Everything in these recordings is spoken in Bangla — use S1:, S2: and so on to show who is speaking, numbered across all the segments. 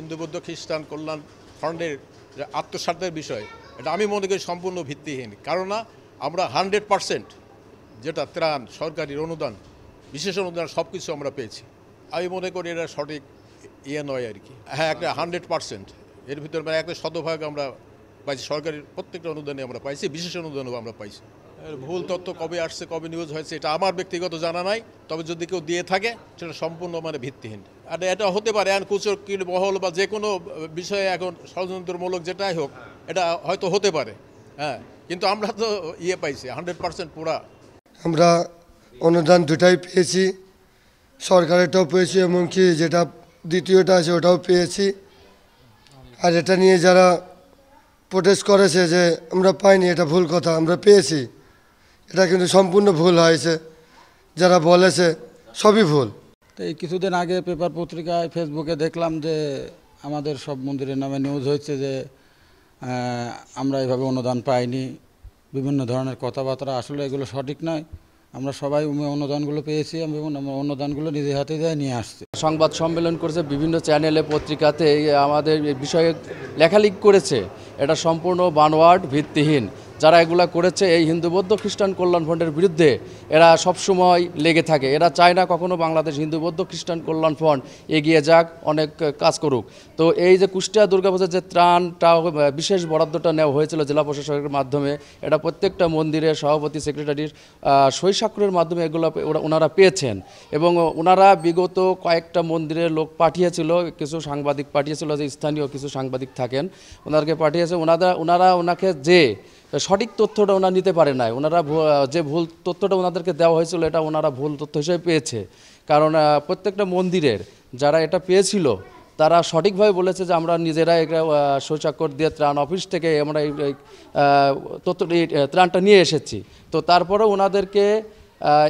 S1: হিন্দু বৌদ্ধ খ্রিস্টান কল্যাণ ফান্ডের যে আত্মস্বার্থের বিষয়, এটা আমি মনে করি সম্পূর্ণ ভিত্তিহীন। কারণ আমরা 100% যেটা ত্রাণ, সরকারি অনুদান, বিশেষ অনুদান সব কিছু আমরা পেয়েছি। আমি মনে করি এটা সঠিক নয় আর কি। হ্যাঁ, একটা 100% এর ভিতরে মানে একটা শতভাগ আমরা পাইছি। সরকারি প্রত্যেকটা অনুদানে আমরা পাইছি, বিশেষ অনুদানও আমরা পাইছি। ভুল তথ্য কবে আসছে, কবে নিউজ হয়েছে, এটা আমার ব্যক্তিগত জানা নাই। তবে যদি কেউ দিয়ে থাকে সেটা সম্পূর্ণ মানে ভিত্তিহীন। আর এটা হতে পারে কুচক্রীর মহল বা যে কোনো বিষয়ে এখন ষড়যন্ত্রমূলক যেটাই হোক, এটা হয়তো হতে পারে। হ্যাঁ, কিন্তু আমরা তো পাইছি 100% পুরা।
S2: আমরা অনুদান দুটাই পেয়েছি, সরকারেরটাও পেয়েছি এবং কি যেটা দ্বিতীয়টা আছে ওটাও পেয়েছি। আর এটা নিয়ে যারা প্রোটেস্ট করেছে যে আমরা পাইনি, এটা ভুল কথা, আমরা পেয়েছি, এটা কিন্তু সম্পূর্ণ ভুল হয়েছে। যারা বলেছে সবই ভুল।
S3: তো এই কিছুদিন আগে পেপার পত্রিকায় ফেসবুকে দেখলাম যে আমাদের সব মন্দিরের নামে নিউজ হয়েছে যে আমরা এভাবে অনুদান পাইনি, বিভিন্ন ধরনের কথাবার্তা। আসলে এগুলো সঠিক নয়। আমরা সবাই অনুদানগুলো পেয়েছি এবং অনুদানগুলো নিজে হাতে দিয়ে নিয়ে আসছি।
S4: সংবাদ সম্মেলন করেছে, বিভিন্ন চ্যানেলে পত্রিকাতে আমাদের বিষয়ে লেখালেখি করেছে। এটা সম্পূর্ণ বানোয়াট, ভিত্তিহীন। যারা এগুলা করেছে এই হিন্দু বৌদ্ধ খ্রিস্টান কল্যাণ ফন্ডের বিরুদ্ধে এরা সবসময় লেগে থাকে। এরা চায় না কখনো বাংলাদেশ হিন্দু বৌদ্ধ খ্রিস্টান কল্যাণ ফন্ড এগিয়ে যাক, অনেক কাজ করুক। তো এই যে কুষ্টিয়া দুর্গাপূজার যে ত্রাণটা বিশেষ বরাদ্দটা নেওয়া হয়েছিল জেলা প্রশাসকের মাধ্যমে, এটা প্রত্যেকটা মন্দিরের সভাপতি, সেক্রেটারির সই স্বাক্ষরের মাধ্যমে এগুলো ওনারা পেয়েছেন। এবং ওনারা বিগত কয়েকটা মন্দিরের লোক পাঠিয়েছিল, কিছু সাংবাদিক পাঠিয়েছিল, যে স্থানীয় কিছু সাংবাদিক থাকেন, ওনাদেরকে পাঠিয়েছে। ওনারা ওনাকে যে সঠিক তথ্যটা ওনারা নিতে পারে নাই। ওনারা যে ভুল তথ্যটা ওনাদেরকে দেওয়া হয়েছিল এটা ওনারা ভুল তথ্য হিসেবে পেয়েছে। কারণ প্রত্যেকটা মন্দিরের যারা এটা পেয়েছিল তারা সঠিকভাবে বলেছে যে আমরা নিজেরাই একটা সই-স্বাক্ষর দিয়ে ত্রাণ অফিস থেকে আমরা এই তথ্যটি ত্রাণটা নিয়ে এসেছি। তো তারপরেও ওনাদেরকে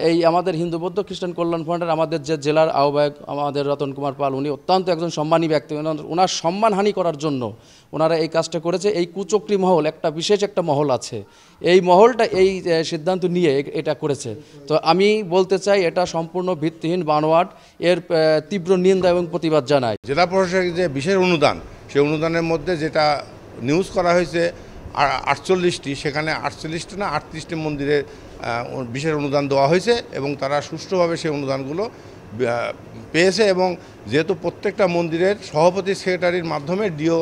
S4: এই আমাদের হিন্দু বৌদ্ধ খ্রিস্টান কল্যাণ ফন্ডের আমাদের যে জেলার আহ্বায়ক আমাদের রতন কুমার পাল, উনি অত্যন্ত একজন সম্মানী ব্যক্তি। ওনার সম্মানহানি করার জন্য ওনারা এই কাজটা করেছে। এই কুচক্রী মহল, একটা বিশেষ একটা মহল আছে, এই মহলটা এই সিদ্ধান্ত নিয়ে এটা করেছে। তো আমি বলতে চাই এটা সম্পূর্ণ ভিত্তিহীন, বানোয়াট। এর তীব্র নিন্দা এবং প্রতিবাদ জানাই।
S5: জেলা প্রশাসকের যে বিশেষ অনুদান, সেই অনুদানের মধ্যে যেটা নিউজ করা হয়েছে 48টি, সেখানে 48টি না 38টি মন্দিরের বিশেষ অনুদান দেওয়া হয়েছে এবং তারা সুষ্ঠুভাবে সেই অনুদানগুলো পেয়েছে। এবং যেহেতু প্রত্যেকটা মন্দিরের সভাপতি, সেক্রেটারির মাধ্যমে ডিও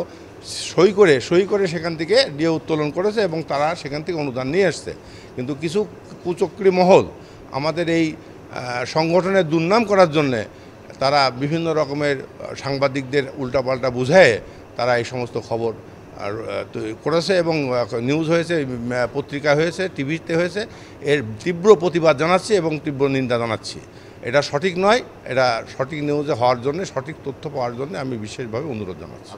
S5: সই করে সেখান থেকে ডিও উত্তোলন করেছে এবং তারা সেখান থেকে অনুদান নিয়ে আসছে। কিন্তু কিছু কুচক্রী মহল আমাদের এই সংগঠনের দুর্নাম করার জন্যে তারা বিভিন্ন রকমের সাংবাদিকদের উল্টাপাল্টা বুঝায় তারা এই সমস্ত খবর করেছে এবং নিউজ হয়েছে, পত্রিকা হয়েছে, টিভিতে হয়েছে। এর তীব্র প্রতিবাদ জানাচ্ছি এবং তীব্র নিন্দা জানাচ্ছি। এটা সঠিক নয়। এটা সঠিক নিউজে হওয়ার জন্য, সঠিক তথ্য পাওয়ার জন্য আমি বিশেষভাবে অনুরোধ জানাচ্ছি।